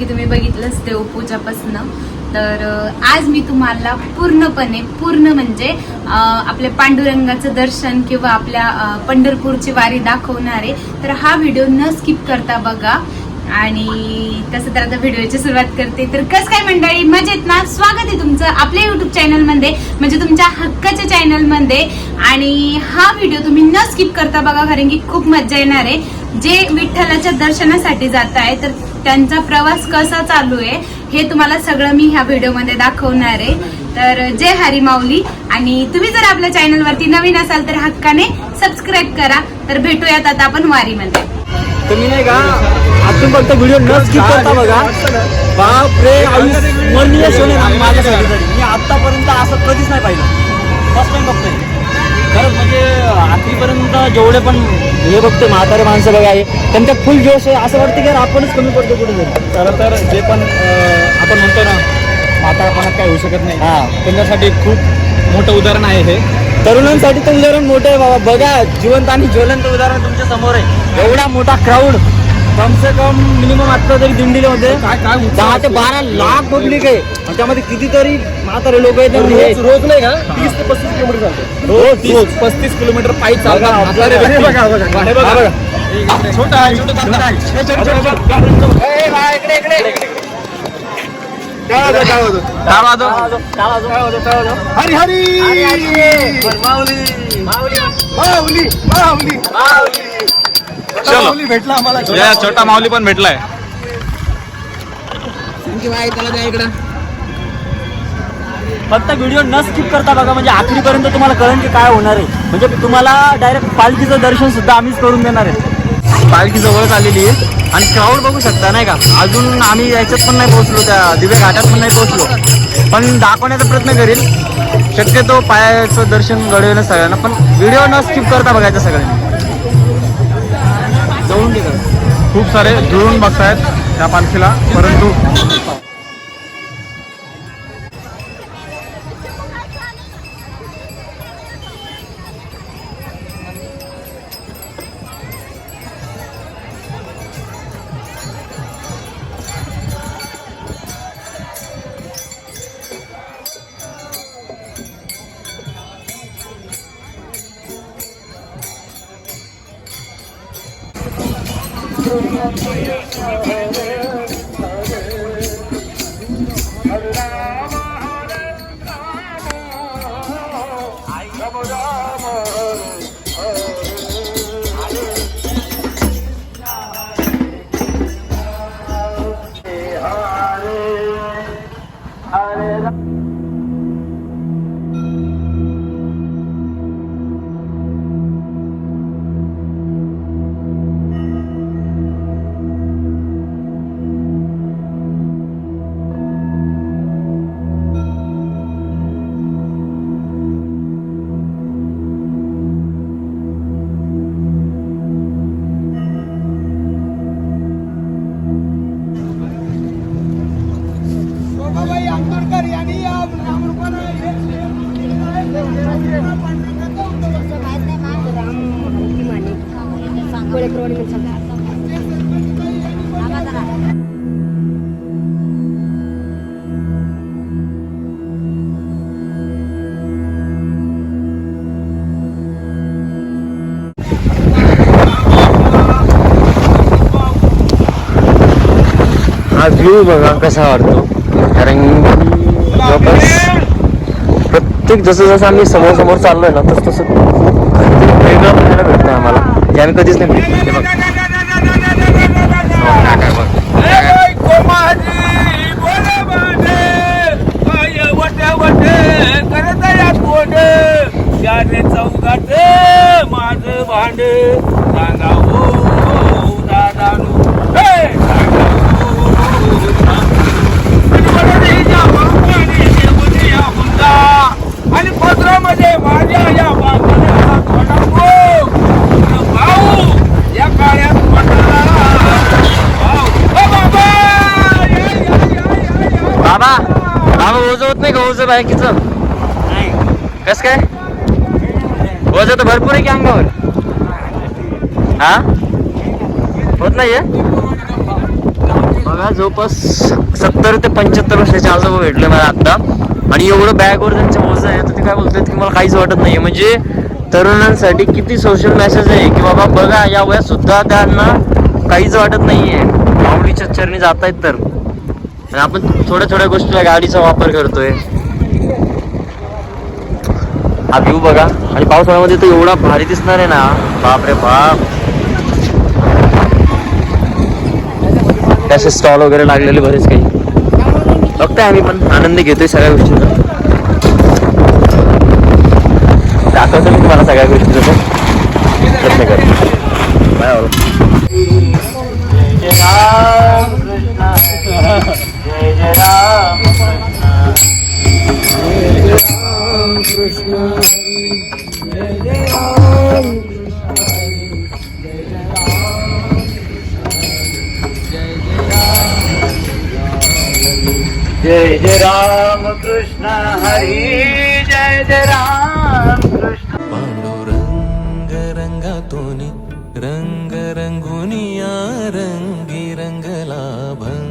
की तुम्ही बघितलंच देवपूजापासून. तर आज मी तुम्हाला पूर्ण म्हणजे आपल्या पांडुरंगाचं दर्शन किंवा आपल्या पंढरपूरची वारी दाखवणार आहे. तर हा व्हिडिओ न स्किप करता बघा. आणि तसं तर आता व्हिडिओची सुरुवात करते. तर कसं काय मंडळी, मजेत ना? स्वागत आहे तुमचं आपल्या युट्यूब चॅनलमध्ये, म्हणजे तुमच्या हक्काच्या चॅनलमध्ये. आणि हा व्हिडिओ तुम्ही न स्किप करता बघा, कारण की खूप मजा येणार आहे. जे विठ्ठलाच्या दर्शनासाठी जात आहे तर त्यांचा प्रवास कसा चालू आहे हे तुम्हाला सगळं मी ह्या व्हिडिओमध्ये दाखवणार आहे. तर जय हरी माऊली. आणि तुम्ही जर आपल्या चॅनलवरती नवीन असाल तर हक्काने सबस्क्राईब करा. तर भेटूयात आता आपण वारीमध्ये. तुम्ही नाही का आपण फक्त व्हिडिओ न स्किप करता बघा. बाप रे, अविस्मरणीय क्षण आहे माझ्यासाठी. तरी मी आतापर्यंत असं कधीच नाही पाहिलं, फर्स्ट टाइम बघतोय खरंच. म्हणजे आखरीपर्यंत जेवढे पण हे बघतोय म्हातारे माणसं बघा आहे, त्यांच्या फुल जोश आहे. असं वाटतं की आपणच कमी पडतो कुठे तरी. खरं तर जे पण आपण म्हणतो ना म्हातारपणात काही होऊ शकत नाही, त्यांच्यासाठी खूप मोठं उदाहरण आहे हे. तरुणांसाठी तर उदाहरण मोठं आहे बाबा. बघा, जिवंत आणि ज्वलंत उदाहरण तुमच्या समोर आहे. एवढा मोठा क्राऊड, कम से कम मिनिमम आता तरी दिंडीला होते 10 ते 12 लाख पब्लिक आहे. आणि त्यामध्ये कितीतरी म्हातारे लोक आहेत. रोज नाही का 30 ते 35 किलोमीटर चालतात. रोज 35 किलोमीटर पायी चालतात. छोटा हरी हरी माऊली माऊली भेटला आम्हाला. छोटा माऊली पण भेटलाय. फक्त व्हिडिओ न स्किप करता बघा, म्हणजे आखरीपर्यंत तुम्हाला कळेल की काय होणार आहे. म्हणजे तुम्हाला डायरेक्ट पालखीचं दर्शन सुद्धा आम्हीच करून देणार आहे. पालखी जवळच आलेली आहे आणि क्राऊड बघू शकता नाही का. अजून आम्ही याच्यात पण नाही पोहोचलो, त्या दिव्या घाटात पण नाही पोहोचलो, पण दाखवण्याचा प्रयत्न करील. शक्यतो पायाचं दर्शन घडवेल सगळ्यांना, पण व्हिडिओ न स्किप करता बघायचं सगळ्यांनी. जवळून घे. खूप सारे जुळून बघतायत त्या पालखीला, परंतु हा व्ह्यू बघा कसा वाटतो. कारण प्रत्येक जसं आम्ही समोर चाललोय ना तसं वेगळं बघायला भेटतं आम्हाला, जे आम्ही कधीच नाही भेटतो. माझं भांड सांगा हो दादानू, आणि पत्रामध्ये माझ्या या भाऊ या काळ्यात बाबा ओझं होत नाही का? ओझं बायकीचं कस काय? ओझं तर भरपूर आहे की अंगावर. हा होत नाहीये. बघा जवळपास 70 ते 75 वर्षाचे आजोबा भेटले मला आता. आणि एवढं बॅगवर त्यांचं ओझं आहे तर ते काय बोलतात की मला काहीच वाटत नाहीये. म्हणजे तरुणांसाठी किती सोशल मेसेज आहे की बाबा बघा या वयात सुद्धा त्यांना काहीच वाटत नाहीये, माऊलीच्या चरणी जात आहेत तर. आणि आपण थोड्या थोड्या गोष्टीला गाडीचा वापर करतोय. हा व्ह्यू बघा. आणि पावसाळ्यामध्ये तर एवढा भारी दिसणार आहे ना, बाप रे बाप. त्याचे स्टॉल वगैरे लागलेले बरेच काही बघताय. आम्ही पण आनंद घेतोय सगळ्या गोष्टींचा. दाखवतो मी तुम्हाला सगळ्या गोष्टी जसं प्रयत्न करतो. जय जय राम कृष्ण जय जय राम कृष्ण जय जय राम जय जय राम कृष्ण हरी जय जय राम कृष्ण. पांडुरंग रंगातून रंग रंगुनिया रंगी रंगला भंग